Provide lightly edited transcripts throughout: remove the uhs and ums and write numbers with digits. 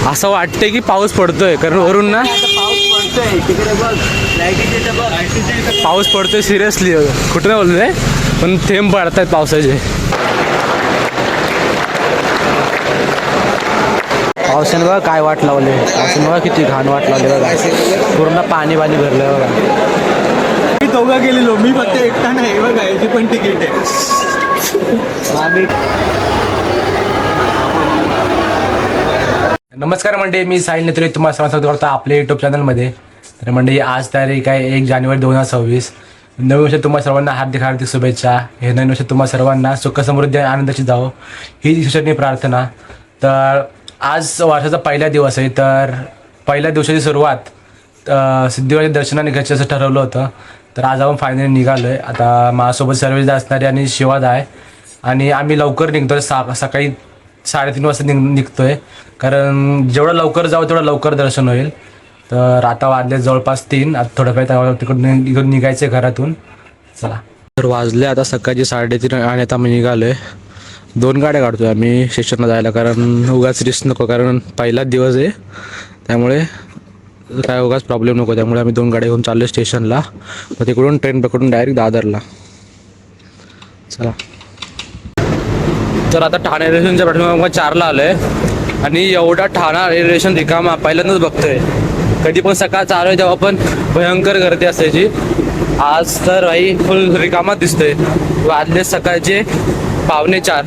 असं वाटतंय की पाऊस पडतोय, कारण वरून ना पाऊस पडतोय सिरियसली. कुठं नाही बोलतोय, पण थेंब पडतायत पावसाचे. पावसाने बघा काय वाट लावले, पावसाने बघा किती घाण वाट लावली बघा, पूर्ण पाणी भरलंय बघा. मी दोघं गेलेलो, मी फक्त एकटा नाही बघा, याची पण तिकीट आहे. नमस्कार मंडळी, मी साहिल नेत्रे तुम्हाला स्वागत करतो आपल्या यूट्यूब चॅनलमध्ये. तर मंडळी आज तारीख आहे 1 जानेवारी 2026. नवीन वर्ष तुम्हाला सर्वांना हार्दिक हार्दिक शुभेच्छा. हे नवीन वर्ष तुम्हाला सर्वांना सुख समृद्धी आणि आनंदाची जावो ही ईश्वरचरणी प्रार्थना. तर आज वर्षाचा पहिला दिवस आहे, तर पहिल्या दिवसाची सुरुवात सिद्धीविनायक दर्शनाने घ्यायचं असं ठरवलं होतं. तर आज आपण फायनली निघालो आहे. आता माझ्यासोबत सर्विस असणारे आणि शिवाद आहे, आणि आम्ही लवकर निघतो आहे. सकाळी 3:30 वाजता निघतो आहे, कारण जेवढं लवकर जाऊ तेवढं लवकर दर्शन होईल. तर आता वाजले जवळपास 3. आता थोडंफार तिकडून निघायचं आहे घरातून. चला, तर वाजले आता सकाळची 3:30 आणि आता आम्ही निघालो आहे. 2 गाड्या काढतो आहे आम्ही स्टेशनला जायला, कारण उगाच रिस्क नको, कारण पहिलाच दिवस आहे त्यामुळे काय उगाच प्रॉब्लेम नको. त्यामुळे आम्ही 2 गाड्या घेऊन चाललो स्टेशनला, मग तिकडून ट्रेन पकडून डायरेक्ट दादरला. चला, तर आता ठाणे रेल्वेच्या प्लॅटफॉर्म 4ला आलो आहे, आणि एवढा ठाणा रेल्वे रिकामा पहिल्यांदाच बघतोय. कधी पण सकाळ चालू आहे तेव्हा पण भयंकर गर्दी असायची. आज तर भाई फुल रिकामात दिसतोय. वाजले सकाळचे 3:45.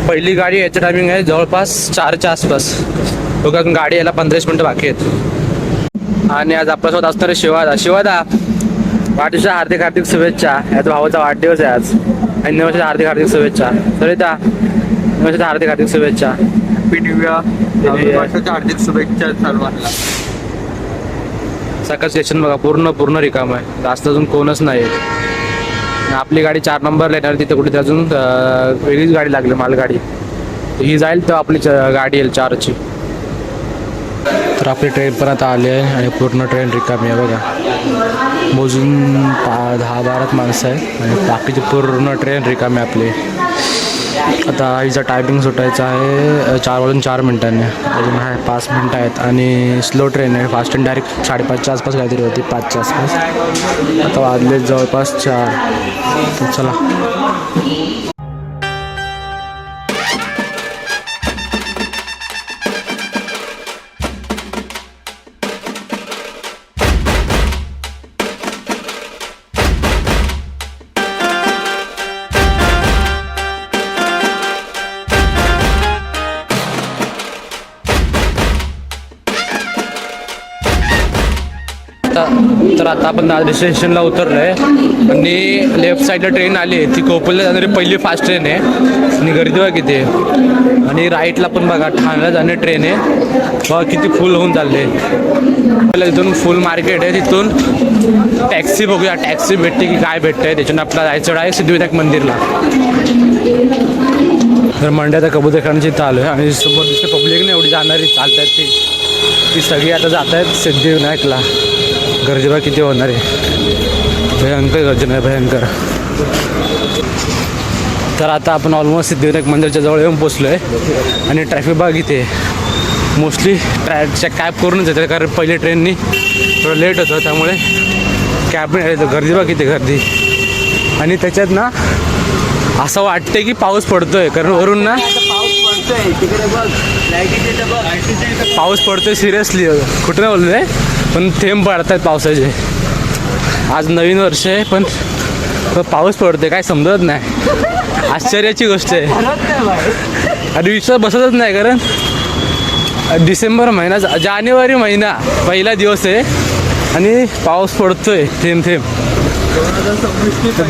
पहिली गाडी याचं टायमिंग आहे जवळपास 4च्या आसपास. बघा, गाडी यायला 15 मिनटं बाकी आहेत. आणि आज आपल्यासोबत असणारे शिवादा. वाढदिवसाच्या हार्दिक हार्दिक शुभेच्छा. याचा भावाचा वाढदिवस आहे आज, आणि नववर्षाच्या हार्दिक हार्दिक शुभेच्छा. सरिता, नववर्षाच्या हार्दिक हार्दिक शुभेच्छा. हॅपी न्यू इयर, वर्षाच्या हार्दिक शुभेच्छा सर्वांना. सकाळ स्टेशन बघा पूर्ण रिकाम आहे, जास्त अजून कोणच नाही. आपली गाडी 4 नंबरला येणार, तिथे कुठे अजून वेगळीच गाडी लागली, मालगाडी. ही जाईल तर आपली गाडी येईल 4ची. तर आपली ट्रेन पण आता आली आहे, आणि पूर्ण ट्रेन रिकामी आहे बघा. मोजून 10-12 माणसं आहेत, आणि बाकीची पूर्ण ट्रेन रिकामी आहे आपली. आता हिचा टायमिंग सुटायचा आहे 4:04. अजून आहे 5 मिनटं आहेत, आणि स्लो ट्रेन आहे. फास्ट ट्रेन डायरेक्ट 5:30च्या आसपास काहीतरी होती, 5च्या आसपास. आता वाजले जवळपास 4. तर चला, तर आता आपण दादर स्टेशनला उतरलो आहे, आणि लेफ्ट साईडला ट्रेन आली आहे. ती कोपरला जाणारी पहिली फास्ट ट्रेन आहे, आणि गर्दी बघा किती आहे. आणि राईटला पण बघा ठाण्याला जाणारी ट्रेन आहे, बघा किती फुल होऊन चालले. तिथून फुल मार्केट आहे, तिथून टॅक्सी बघूया, टॅक्सी भेटते की काय भेटतं आहे. त्याच्यानं आपला जायचं आहे सिद्धिविनायक मंदिरला. तर मंडई आता कबूतरखान्याची इथं आलो आहे, आणि समोर दिसते पब्लिक नाही एवढी जाणारी चालत आहेत ती सगळी आता जात आहेत सिद्धिविनायकला. गर्दी बघा किती होणार आहे, भयंकर गर्दी नाही, भयंकर. तर आता आपण ऑलमोस्ट सिद्धिविनायक मंदिराच्या जवळ येऊन पोचलो आहे, आणि ट्रॅफिक बघा इथे मोस्टली कॅब करूनच येते, कारण पहिल्या ट्रेननी थोडं लेट होतं त्यामुळे कॅब नाही येतं. गर्दी बघा किती गर्दी, आणि त्याच्यात ना असं वाटतंय की पाऊस पडतोय, कारण वरून ना पाऊस पडतोय सिरियसली. कुठं नाही बोलतोय, पण थेंब पडतायत पावसाचे. आज नवीन वर्ष आहे, पण पाऊस पडतोय, काय समजत नाही. आश्चर्याची गोष्ट आहे, आणि विश्वास बसतच नाही, कारण डिसेंबर महिना, जानेवारी महिना पहिला दिवस आहे, आणि पाऊस पडतोय थेंब थेंब.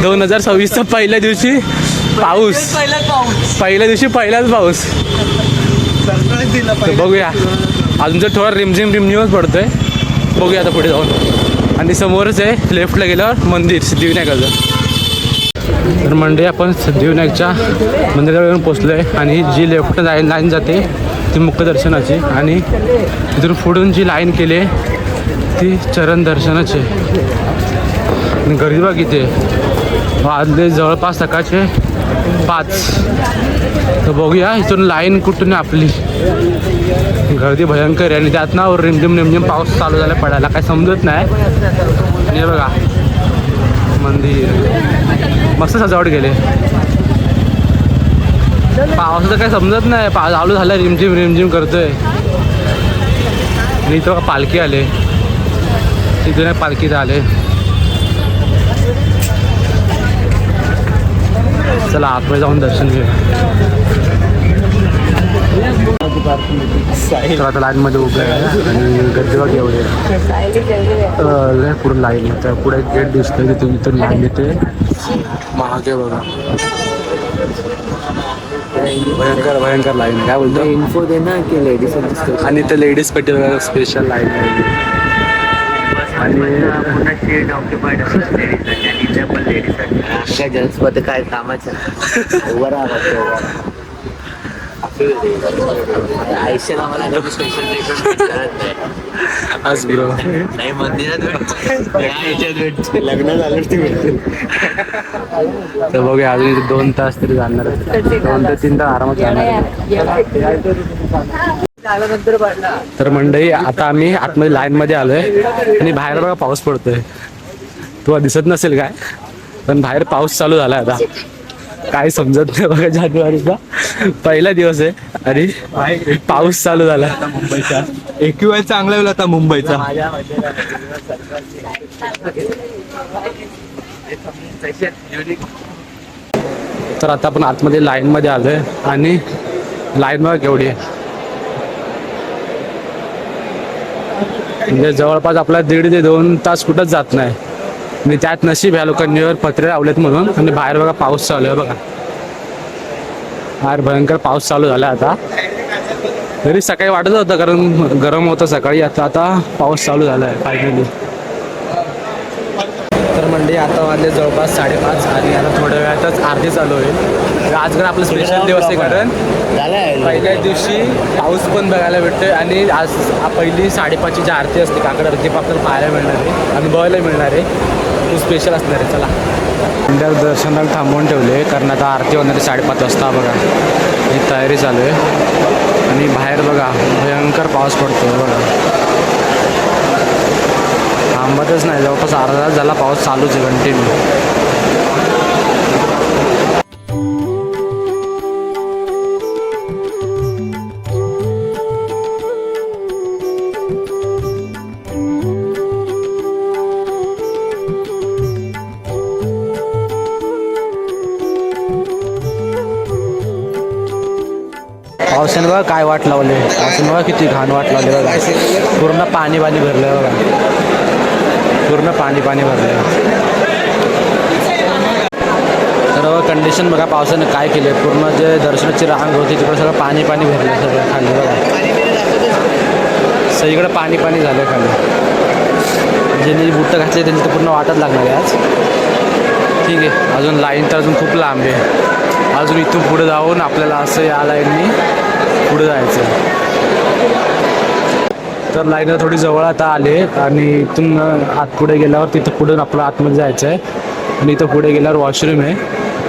2026चा पहिल्या दिवशी पाऊस, पहिल्या दिवशी पहिलाच पाऊस. बघूया, अजून तर थोडा रिमझिमच पडतोय. बघूया आता पुढे जाऊन. आणि समोरच आहे लेफ्टला गेल्यावर मंदिर सिद्धिविनायकाचं. तर मंडळी आपण सिद्धिविनायकच्या मंदिरावर येऊन पोचलो आहे, आणि जी लेफ्ट लाईन जाते ती मुख्य दर्शनाची, आणि तिथून पुढून जी लाईन केली आहे ती चरण दर्शनाची. आणि गर्दी बघा किती आहे, वाजले जवळपास सकाळचे 5. तर बघूया इथून लाईन कुठून आपली. गर्दी भयंकर आहे आणि त्यात ना रिमझिम पाऊस चालू झाला पडायला काय समजत नाही. आणि हे बघा मंदिर मस्त सजावट गेले. पावसाचं काय समजत नाही. चालू झालं रिमझिम करतोय. आणि इथं पालखी आले. तिथून पालखीत आले. चला आतमध्ये जाऊन दर्शन घेऊ. तर आता लाईनमध्ये उभे आहे आणि गर्दी बघ एवढे पुढे लाईन तर पुढे एक गेट दिसतोय तिथून इथून लाईन येते. महागे बघा भयंकर लाईन. काय बोलतो इन्फो दे ना की लेडीज आणि ते लेडीज पेटी वगैरे स्पेशल लाईन आहे. आणि ऑक्युपाईड काय जेंट्स मध्ये काय कामाचं उभं राहा. आयुष्याला मला स्पेशल आज ब्रो नाही मंदिरात लग्न झालं तर बघूया अजून 2 तास तरी जाणार. 2 ते 3 तास आरामात जाणार. तर मंडळी आता आम्ही आतमध्ये लाईन मध्ये आलोय आणि बाहेर बघा पाऊस पडतोय. तुला दिसत नसेल काय पण बाहेर पाऊस चालू झाला आता. काय समजत नाही बघा. जानेवारीचा पहिला दिवस आहे आणि पाऊस चालू झाला. मुंबईचा AQI चांगला होईल आता मुंबईचा. तर आता आपण आतमध्ये लाईन मध्ये आलोय आणि लाईन बघा केवढी आहे. म्हणजे जवळपास आपला 1.5 ते 2 तास कुठंच जात नाही. आणि त्यात नशीब ह्या लोकांनी पत्रे लावलेत म्हणून. आणि बाहेर बघा पाऊस चालू आहे बघा. बाहेर भयंकर पाऊस चालू झाला आता. तरी सकाळी वाटत होतं कारण गरम होतं सकाळी. आता पाऊस चालू झाला आहे फायनली. तर म्हणजे आता वाजले जवळपास 5:30 आणि आता थोड्या वेळातच आरती चालू होईल. आज आपलं स्पेशल दिवस आहे कारण पहिल्या दिवशी पाऊस पण बघायला भेटतोय आणि आज पहिली 5:30ची जी आरती असते काकड आरती आपल्याला पाहायला मिळणार आहे आणि बघायला मिळणार आहे. खूप स्पेशल असणार आहे. चला मंदिर दर्शनाला थांबवून ठेवले कारण आता आरती होणार आहे 5:30 वाजता. बघा ही तयारी चालू आहे आणि बाहेर बघा भयंकर पाऊस पडतो बघा. थांबतच नाही. जवळपास अर्धा तास झाला पाऊस चालूच आहे कंटिन्यू. पावसाने बघा काय वाट लावले. पावसाने बघा किती घाण वाट लावली बघा. पूर्ण पाणी भरलं बघा. पूर्ण पाणी भरलं. तर कंडिशन बघा पावसाने काय केले. पूर्ण जे दर्शनाची रांग होती तिकडं सगळं पाणी भरलं सगळं खाली बघा. सगळीकडे पाणी झालं खाली. ज्यांनी बुट्ट घातले त्यांनी तर पूर्ण वाटत लागणार आहे आज. ठीक आहे अजून लाईन तर अजून खूप लांब आहे. अजून इथून पुढे जाऊन आपल्याला असं या लाईननी पुढे जायचं. तर लाईन थोडी जवळ आता आले आणि इथून आत पुढे गेल्यावर तिथं पुढे आपलं आतमध्ये जायचं आहे. आणि इथं पुढे गेल्यावर वॉशरूम आहे.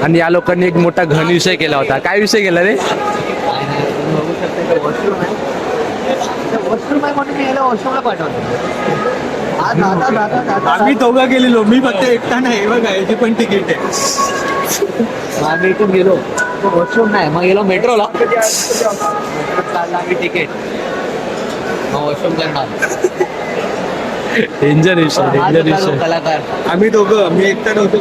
आणि या लोकांनी एक मोठा घन विषय केला होता. काय विषय केला रे? आम्ही 2 गेलेलो. मी फक्त एकटा नाही बघा. याची पण तिकीट आहे. आम्ही इथून गेलो वॉशरूम नाही मग गेलो मेट्रोला. आम्ही तिकीट वॉशरूम डेंजर विषय. कलाकार आम्ही 2. मी एकटा नव्हतो.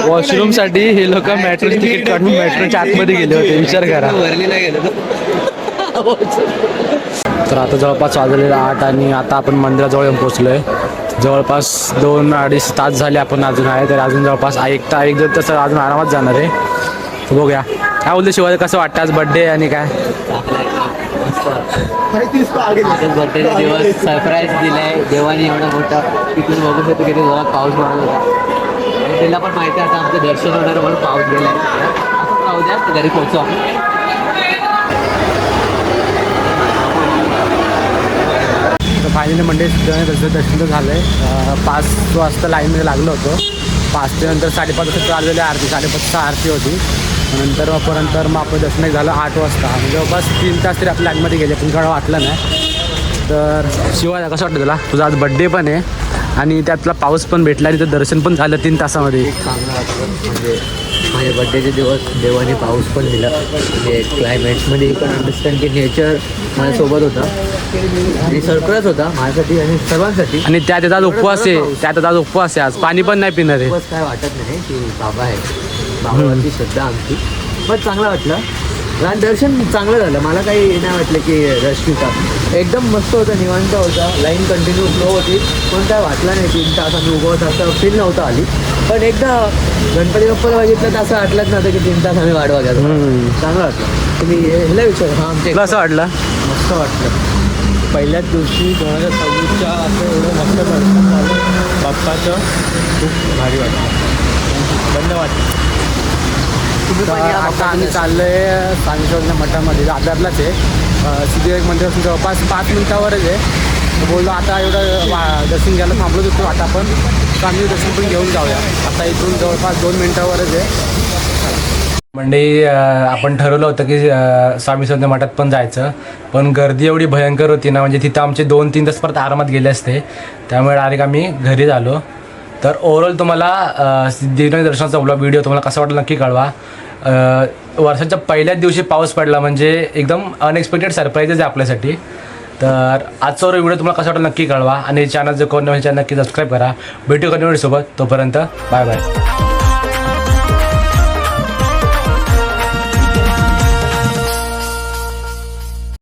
वॉशरूम साठी हे लोक मेट्रोचे तिकीट काढून मेट्रोच्या आतमध्ये गेले होते. विचार करा. वर्लीला गेलो. तर आता जवळपास वाजलेला 8 आणि आता आपण मंदिराजवळ येऊन पोहोचलोय. जवळपास 2-2.5 तास झाले आपण अजून आहे. तर अजून जवळपास 1-1.5 तास अजून आरामात जाणार आहे. बघूया काय बोलतो शिवाय कसं वाटतं आज बड्डे आणि काय बर्थडेचा दिवस सरप्राईज दिलाय देवाने एवढा मोठा. तिथून बघू शकतो किती जोरात पाऊस पडत होता आणि त्याला पण माहिती आहे आता आमचं दर्शन होणार म्हणून पाऊस गेलाय. आपण राहू द्या घरी पोहोचू आपण. फायनली म्हणजे दर्शन तर झालं आहे. 5 वाजता लाईनमध्ये लागलं होतं. 5 ते नंतर 5:30 वाजता चाललेली आरती. 5:30 आरती होती नंतर मग आपण दर्शन झालं 8 वाजता, म्हणजे जवळपास 3 तास तरी आपल्या लाईनमध्ये गेले पण काय वाटलं नाही. तर शिवाय कसं वाटतं तुला? तुझा आज बड्डे पण आहे आणि त्यातला पाऊस पण भेटला आणि तर दर्शन पण झालं 3 तासामध्ये. चांगलं वाटलं. म्हणजे माझ्या बड्डेचे दिवस देवाने पाऊस पण दिला. म्हणजे क्लायमेट्समध्ये पण अंडरस्टँड की नेचर माझ्यासोबत होता आणि सरप्राईज होता माझ्यासाठी आणि सर्वांसाठी. आणि त्यात आज उपवास आहे, आज पाणी पण नाही पिणार आहे. बस काय वाटत नाही की बाबा आहे, बाबावरती श्रद्धा आमची. पण चांगलं वाटलं आणि दर्शन चांगलं झालं. मला काही नाही वाटलं की रश होता, एकदम मस्त होतं, निवांत होता. लाईन कंटिन्यू फ्लो होती, पण काय वाटलं नाही 3 तास आम्ही उभं होतं असं फील नव्हतं आली. पण एकदा गणपती बाप्पाला बघितलं तर असं वाटलंच नव्हतं की 3 तास आम्ही वाट बघायला. चांगलं वाटलं. तुम्ही ह्याला विचार. हां, आमच्या तुला असं वाटलं? मस्त वाटलं. पहिल्याच दिवशी 2026च्या असं एवढं मस्त दर्शन झालं बाप्पाचं, खूप भारी वाटलं, धन्यवाद. तुम्ही पण या आता आम्ही चाललोय सांगलीच्या मठामध्ये, दादरलाच आहे. सिद्धिविनायक मंदिरापासून जवळपास 5 मिनिटावरच आहे. तर बोललो आता एवढं दर्शन घ्यायला थांबलोच होतो, आता पण आम्ही दर्शन पण घेऊन जाऊया. आता इथून जवळपास 2 मिनिटावरच आहे. म्हणजे आपण ठरवलं होतं की स्वामी समर्थ मठात पण जायचं, पण गर्दी एवढी भयंकर होती ना, म्हणजे तिथं आमचे 2-3 तास परत आरामात गेले असते. त्यामुळे डायरेक्ट आम्ही घरी झालो. तर ओव्हरऑल तुम्हाला सिद्धिविनायक दर्शनाचा व्हिडिओ तुम्हाला कसा वाटला नक्की कळवा. वर्षाच्या पहिल्याच दिवशी पाऊस पडला म्हणजे एकदम अनएक्सपेक्टेड सरप्राईजच आहे आपल्यासाठी. तर आजचा व्हिडिओ तुम्हाला कसा वाटला नक्की कळवा आणि चॅनल जर कोण नवीन चॅनल नक्की सबस्क्राईब करा. भेटू कंटिन्यू सोबत. तोपर्यंत बाय बाय.